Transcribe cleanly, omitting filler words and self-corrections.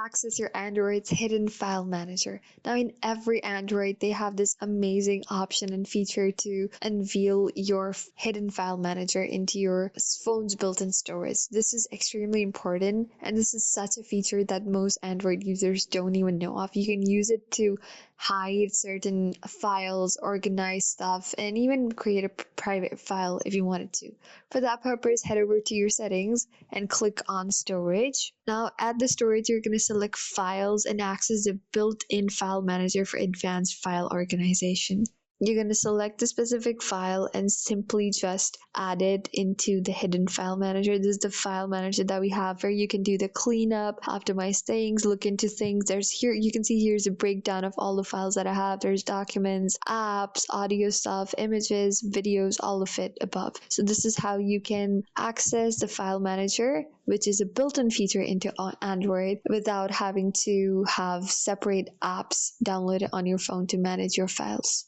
access your Android's hidden file manager. Now, in every Android, they have this amazing option and feature to unveil your hidden file manager into your phone's built-in storage. This is extremely important, and this is such a feature that most Android users don't even know of. You can use it to hide certain files, organize stuff, and even create a private file if you wanted to. For that purpose, head over to your settings and click on storage. Now, at the storage, you're going to select files and access the built-in file manager for advanced file organization. You're going to select the specific file and simply just add it into the hidden file manager. This is the file manager that we have where you can do the cleanup, optimize things, look into things. There's here, you can see here's a breakdown of all the files that I have. There's documents, apps, audio stuff, images, videos, all of it above. So this is how you can access the file manager, which is a built-in feature into Android without having to have separate apps downloaded on your phone to manage your files.